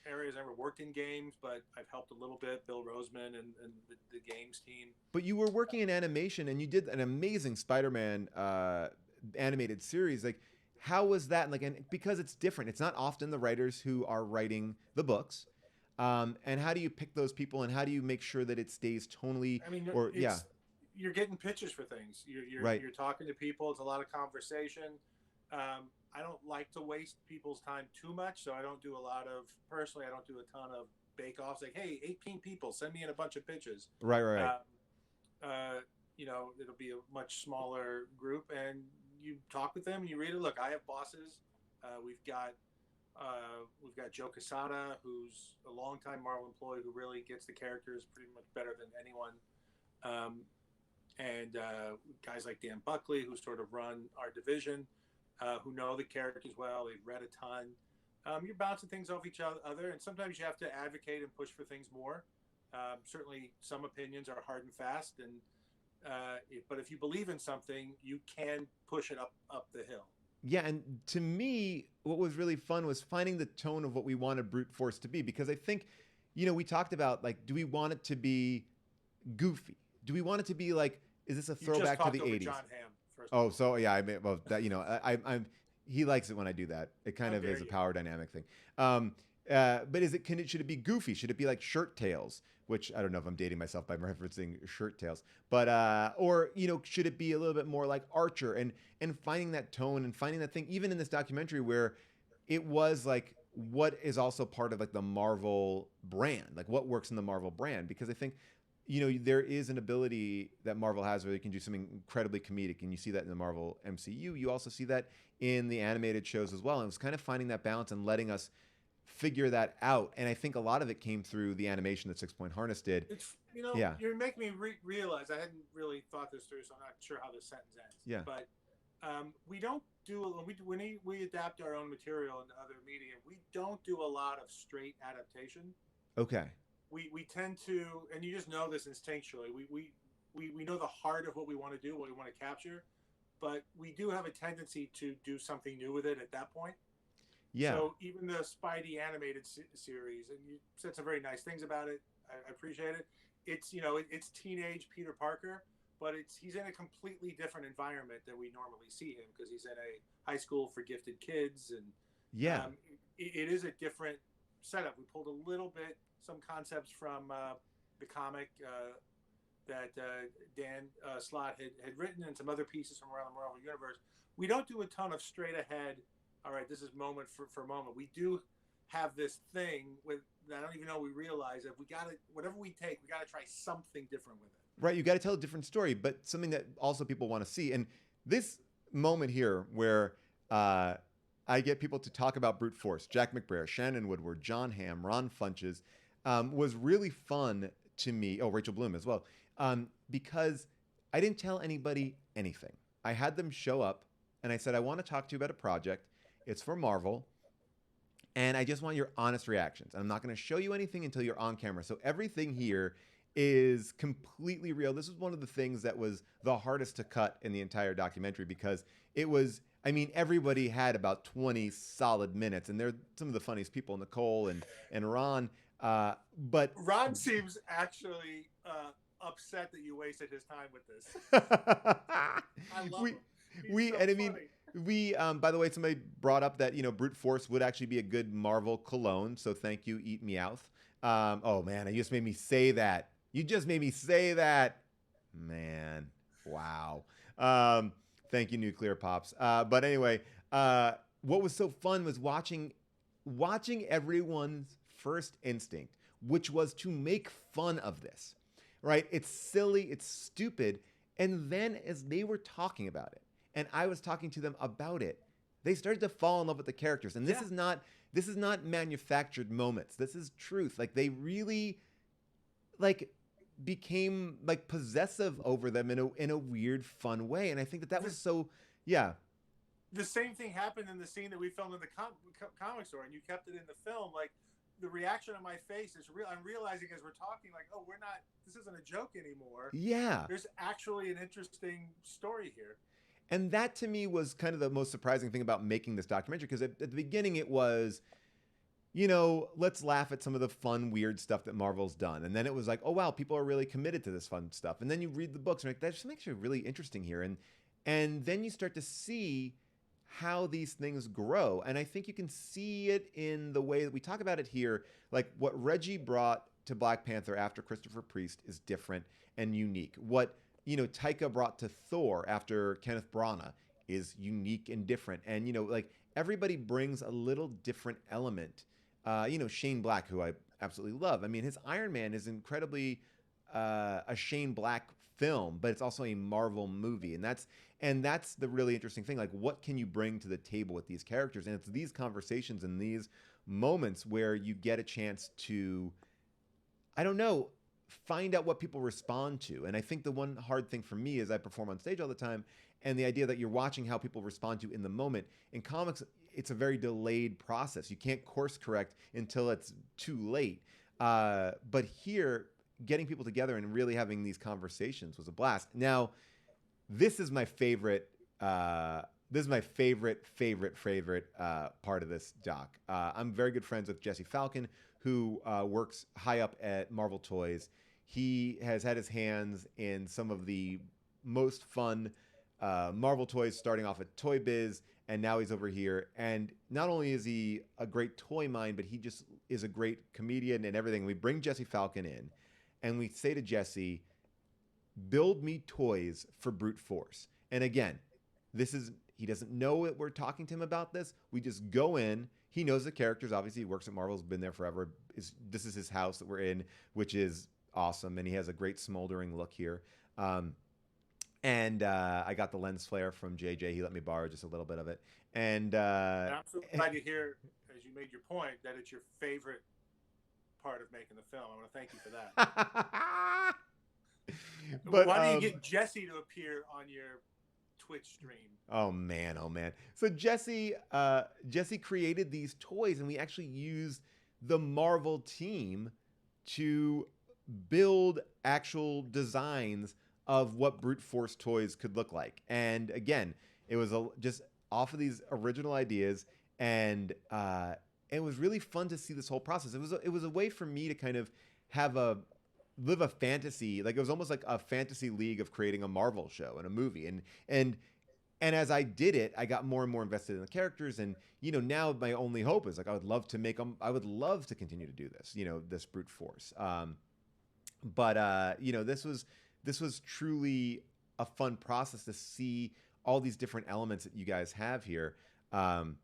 areas. I never worked in games, but I've helped a little bit. Bill Roseman and the games team. but you were working in animation, and you did an amazing Spider-Man animated series. Like, how was that? Like, and because it's different, it's not often the writers who are writing the books. And how do you pick those people, and how do you make sure that it stays tonally? I mean, Or yeah, you're getting pitches for things. right, You're talking to people. It's a lot of conversation. I don't like to waste people's time too much, so I don't do a lot of personally. I don't do a ton of bake-offs. Like, hey, 18 people, send me in a bunch of pitches. right. It'll be a much smaller group, and you talk with them and you read it. Look, I have bosses. We've got Joe Quesada, who's a longtime Marvel employee who really gets the characters pretty much better than anyone. And guys like Dan Buckley, who sort of run our division, who know the characters well. They've read a ton. You're bouncing things off each other, and sometimes you have to advocate and push for things more. Certainly, some opinions are hard and fast, but if you believe in something, you can push it up the hill. Yeah, and to me, what was really fun was finding the tone of what we wanted brute force to be. Because I think, we talked about, like, do we want it to be goofy? Do we want it to be like, is this a You just throwback to talked the over 80s? John Hamm, first of Oh, all. so yeah, I mean, well, that I'm he likes it when I do that. It kind How of dare is a you? power dynamic thing. But should it be goofy? Should it be like Shirt Tales? Which I don't know if I'm dating myself by referencing Shirt Tales, but or should it be a little bit more like Archer and finding that tone and finding that thing even in this documentary where it was like what is also part of like the Marvel brand, like what works in the Marvel brand, because I think there is an ability that Marvel has where they can do something incredibly comedic, and you see that in the Marvel MCU. You also see that in the animated shows as well. And it was kind of finding that balance and letting us figure that out. And I think a lot of it came through the animation that Six Point Harness did. It's Yeah, you're making me realize I hadn't really thought this through, so I'm not sure how this sentence ends. yeah, But we don't do when we adapt our own material into other media. We don't do a lot of straight adaptation. okay, We tend to, and you just know this instinctually. We know the heart of what we want to do, what we want to capture, but we do have a tendency to do something new with it at that point. yeah, So even the Spidey animated series, and you said some very nice things about it. I appreciate it. it's it's teenage Peter Parker, but he's in a completely different environment than we normally see him because he's in a high school for gifted kids, and Yeah. it is a different setup. We pulled a little bit some concepts from the comic that Dan Slott had written, and some other pieces from around the Marvel universe. We don't do a ton of straight ahead. All right, this is moment for moment. We do have this thing with I don't even know we realize that we got to whatever we take, we got to try something different with it. Right. You got to tell a different story, but something that also people want to see. And this moment here where I get people to talk about brute force, Jack McBrayer, Shannon Woodward, John Hamm, Ron Funches, was really fun to me. Oh, Rachel Bloom as well. Because I didn't tell anybody anything. I had them show up and I said, I want to talk to you about a project. It's for Marvel. And I just want your honest reactions. I'm not going to show you anything until you're on camera. So everything here is completely real. This is one of the things that was the hardest to cut in the entire documentary because it was, I mean, everybody had about 20 solid minutes, and they're some of the funniest people, Nicole and Ron. But Ron seems actually upset that you wasted his time with this. I love him. He's so and I funny. mean, we by the way, somebody brought up that brute force would actually be a good Marvel cologne. So thank you, Eat Meowth. Oh man, you just made me say that. You just made me say that, man. Wow. Thank you, Nuclear Pops. But anyway, what was so fun was watching everyone's first instinct, which was to make fun of this. Right? It's silly, it's stupid, and then as they were talking about it, and I was talking to them about it, they started to fall in love with the characters. And this is not manufactured moments. This is truth. Like they really became possessive over them in a weird, fun way. And I think that was so, yeah. The same thing happened in the scene that we filmed in the comic store, and you kept it in the film. Like the reaction on my face is real. I'm realizing as we're talking, like, oh, this isn't a joke anymore. Yeah. There's actually an interesting story here. And that to me was kind of the most surprising thing about making this documentary, because at the beginning it was, let's laugh at some of the fun, weird stuff that Marvel's done. And then it was like, oh, wow, people are really committed to this fun stuff. And then you read the books and you're like, that just makes it really interesting here. And then you start to see how these things grow. And I think you can see it in the way that we talk about it here. Like what Reggie brought to Black Panther after Christopher Priest is different and unique. What Taika brought to Thor after Kenneth Branagh is unique and different. And, everybody brings a little different element. Shane Black, who I absolutely love. I mean, his Iron Man is incredibly a Shane Black film, but it's also a Marvel movie. And that's the really interesting thing. Like, what can you bring to the table with these characters? And it's these conversations and these moments where you get a chance to, I don't know, find out what people respond to. And I think the one hard thing for me is I perform on stage all the time, and the idea that you're watching how people respond to in the moment. In comics, it's a very delayed process. You can't course correct until it's too late. But here, getting people together and really having these conversations was a blast. Now, this is my favorite. This is my favorite part of this doc. I'm very good friends with Jesse Falcon, who works high up at Marvel Toys. He has had his hands in some of the most fun Marvel toys, starting off at Toy Biz, and now he's over here. And not only is he a great toy mind, but he just is a great comedian and everything. We bring Jesse Falcon in, and we say to Jesse, build me toys for brute force. And again, he doesn't know that we're talking to him about this. We just go in. He knows the characters. Obviously, he works at Marvel, has been there forever. This is his house that we're in, which is awesome. And he has a great smoldering look here. And I got the lens flare from JJ. He let me borrow just a little bit of it. And I'm so glad to hear, as you made your point, that it's your favorite part of making the film. I want to thank you for that. But why don't you get Jesse to appear on your Twitch stream? Oh man. So Jesse created these toys, and we actually used the Marvel team to build actual designs of what brute force toys could look like. And again, it was just off of these original ideas, and it was really fun to see this whole process. It was a way for me to kind of have live a fantasy, like it was almost like a fantasy league of creating a Marvel show and a movie. And as I did it, I got more and more invested in the characters. And now my only hope is like I would love to make them. I would love to continue to do this. This brute force. But this was truly a fun process to see all these different elements that you guys have here. Um,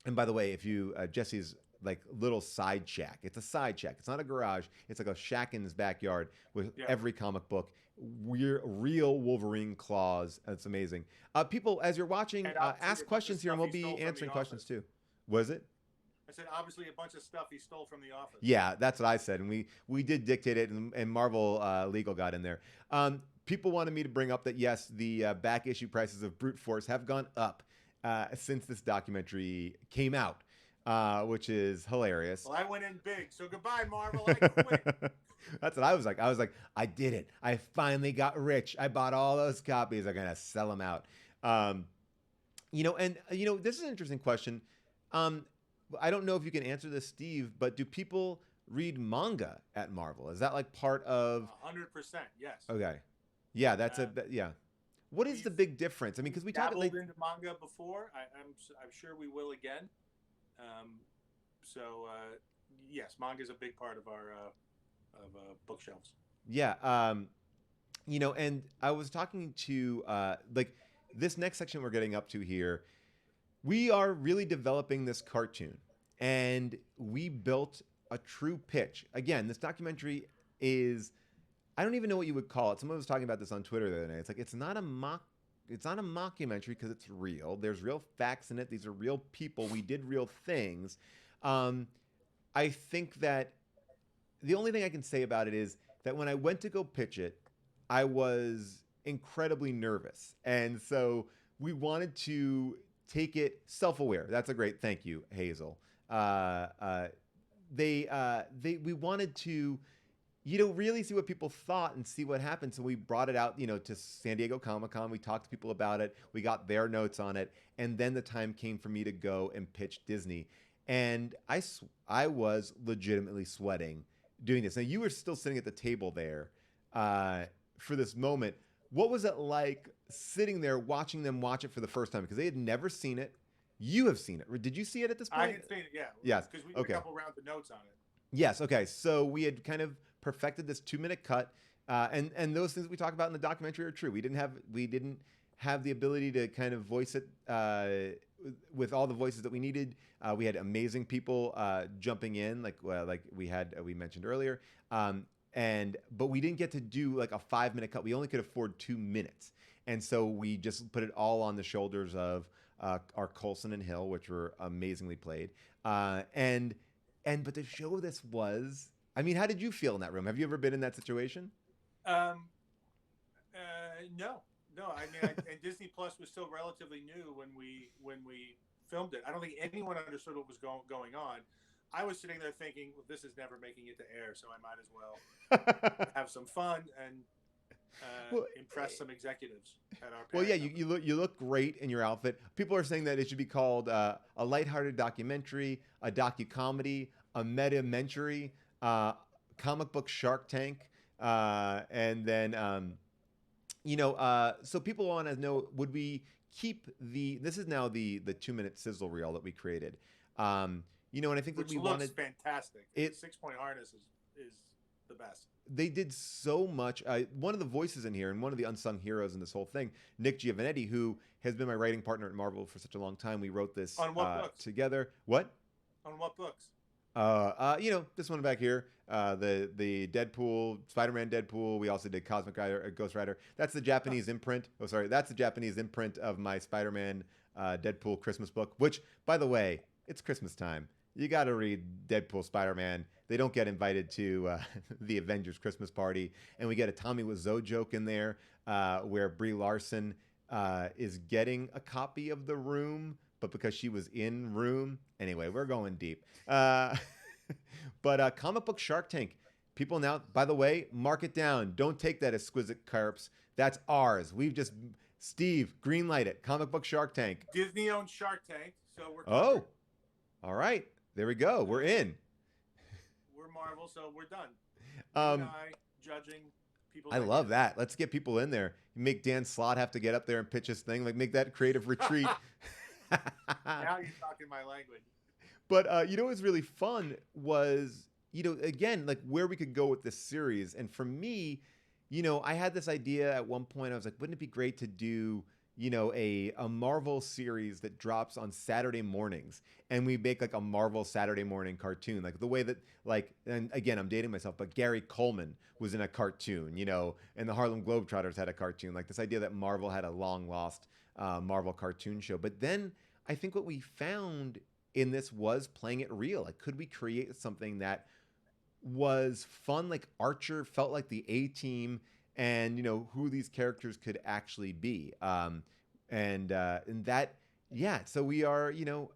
and by the way, if you Jesse's like little side shack, it's a side shack. It's not a garage. It's like a shack in his backyard with Yeah. every comic book. Real Wolverine claws. That's amazing. People, as you're watching, And obviously ask a bunch of questions here, and stuff we'll he stole be from answering The questions Office. too. Was it? I said obviously a bunch of stuff he stole from The Office. Yeah, that's what I said, and we did dictate it, and Marvel Legal got in there. People wanted me to bring up that yes, the back issue prices of Brute Force have gone up since this documentary came out, which is hilarious. Well, I went in big, so goodbye, Marvel. I quit. That's what I was like. I was like, I did it. I finally got rich. I bought all those copies. I'm gonna sell them out. This is an interesting question. I don't know if you can answer this, Steve, but do people read manga at Marvel? Is that like part of? 100%, yes. Okay, yeah, that's yeah. What is the big difference? I mean, because we talked dabbled into manga before. I'm sure we will again. Yes, manga is a big part of our bookshelves. Yeah, and I was talking to like this next section we're getting up to here. We are really developing this cartoon, and we built a true pitch. Again, this documentary is, I don't even know what you would call it. Someone was talking about this on Twitter the other day. It's like, it's not a mockumentary because it's real. There's real facts in it. These are real people. We did real things. I think that the only thing I can say about it is that when I went to go pitch it, I was incredibly nervous. And so we wanted to take it self-aware. That's a great thank you, Hazel. We wanted to, really see what people thought and see what happened. So we brought it out, to San Diego Comic-Con. We talked to people about it. We got their notes on it. And then the time came for me to go and pitch Disney. And I was legitimately sweating doing this. Now, you were still sitting at the table there for this moment. What was it like sitting there watching them watch it for the first time? Because they had never seen it. You have seen it. Did you see it at this point? I had seen it, yeah. Yes. Because we did a couple rounds of notes on it. Yes. Okay. So we had kind of perfected this 2-minute cut, and those things we talk about in the documentary are true. We didn't have the ability to kind of voice it with all the voices that we needed. We had amazing people jumping in, like we mentioned earlier. But we didn't get to do like a 5-minute cut. We only could afford 2 minutes. And so we just put it all on the shoulders of our Coulson and Hill, which were amazingly played. But to show this was, I mean, how did you feel in that room? Have you ever been in that situation? No. I mean, and Disney Plus was still relatively new when we filmed it. I don't think anyone understood what was going on. I was sitting there thinking, well, this is never making it to air, so I might as well have some fun and impress some executives at our. Well, yeah, you look great in your outfit. People are saying that it should be called a lighthearted documentary, a docu-comedy, a meta-mentary, comic book Shark Tank, and then so people want to know, would we keep this is now the 2-minute sizzle reel that we created. And I think which that we looks wanted fantastic. The 6-point harness is the best. They did so much. One of the voices in here and one of the unsung heroes in this whole thing, Nick Giovanetti, who has been my writing partner at Marvel for such a long time. We wrote this on what books? Together. What? On what books? This one back here, the Deadpool, Spider-Man Deadpool. We also did Cosmic Rider, Ghost Rider. That's the Japanese imprint. Oh, sorry. That's the Japanese imprint of my Spider-Man Deadpool Christmas book, which, by the way, it's Christmas time. You got to read Deadpool, Spider-Man. They don't get invited to the Avengers Christmas party. And we get a Tommy Wiseau joke in there where Brie Larson is getting a copy of The Room, but because she was in Room. Anyway, we're going deep. But comic book Shark Tank. People now, by the way, mark it down. Don't take that exquisite carps. That's ours. Steve, greenlight it. Comic book Shark Tank. Disney owns Shark Tank, so we're covered. All right. There we go. We're in. We're Marvel, so we're done. You and Um, I judging people's I love ideas. that. Let's get people in there. Make Dan Slott have to get up there and pitch his thing. Like make that creative retreat. Now you're talking my language. But you know what's really fun was, you know, again, like where we could go with this series. And for me, you know, I had this idea at one point. I was like, wouldn't it be great to do, you know, a Marvel series that drops on Saturday mornings, and we make like a Marvel Saturday morning cartoon, like the way that, like, and again, I'm dating myself, but Gary Coleman was in a cartoon, you know, and the Harlem Globetrotters had a cartoon, like this idea that Marvel had a long lost Marvel cartoon show. But then I think what we found in this was playing it real. Like, could we create something that was fun, like Archer felt like the A team, and you know who these characters could actually be, and that, yeah. So we are, you know,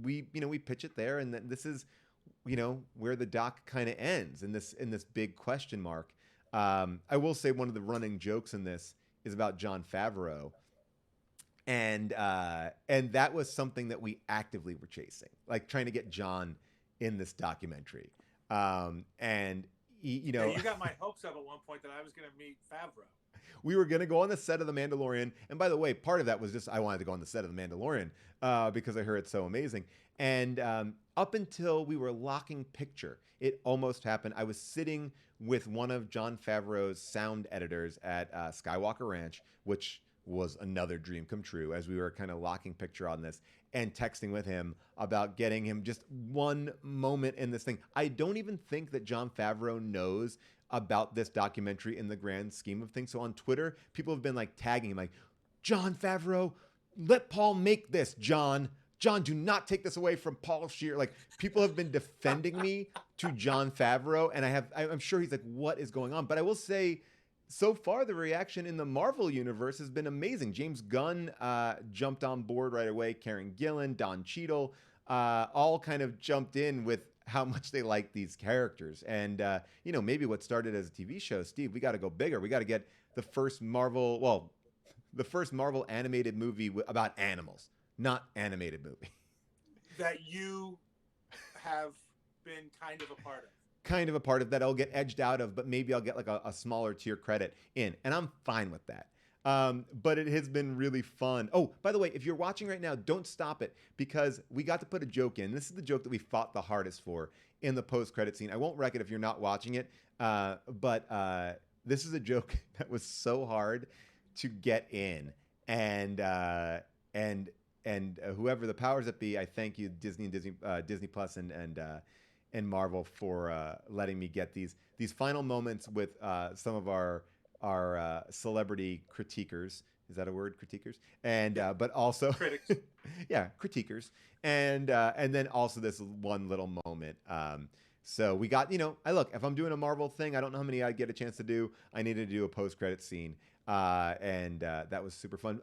we pitch it there, and then this is, you know, where the doc kind of ends in this big question mark. I will say one of the running jokes in this is about John Favreau, and that was something that we actively were chasing, like trying to get John in this documentary. And you Yeah, know, you got my hopes up at one point that I was going to meet Favreau. we were gonna go on the set of The Mandalorian, and by the way, part of that was just I wanted to go on the set of The Mandalorian because I heard it's so amazing. And up until we were locking picture, it almost happened. I was sitting with one of John Favreau's sound editors at Skywalker Ranch, which was another dream come true as we were kind of locking picture on this and texting with him about getting him just one moment in this thing. I don't even think that John Favreau knows about this documentary in the grand scheme of things. So on Twitter, people have been like tagging him like, John Favreau, let Paul make this, John. John, do not take this away from Paul Scheer. Like people have been defending me to John Favreau, and I'm sure he's like, what is going on? But I will say, so far the reaction in the Marvel universe has been amazing. James Gunn jumped on board right away. Karen Gillan, Don Cheadle, all kind of jumped in with how much they like these characters. And you know, maybe what started as a TV show, Steve, we got to go bigger. We got to get the first Marvel, well, the first Marvel animated movie about animals, not animated movie. That you have been kind of a part of. Kind of a part of that I'll get edged out of, but maybe I'll get like a smaller tier credit in, and I'm fine with that. But it has been really fun. Oh, by the way, if you're watching right now, don't stop it because we got to put a joke in. This is the joke that we fought the hardest for in the post-credit scene. I won't wreck it if you're not watching it, but this is a joke that was so hard to get in, and whoever the powers that be, I thank you, Disney and Disney Plus and Marvel for letting me get these final moments with some of our celebrity critiquers. Is that a word, critiquers? And but also Critics. yeah, critiquers, and then also this one little moment. So we got, you know, I look, if I'm doing a Marvel thing, I don't know how many I get a chance to do. I needed to do a post credit scene, and that was super fun.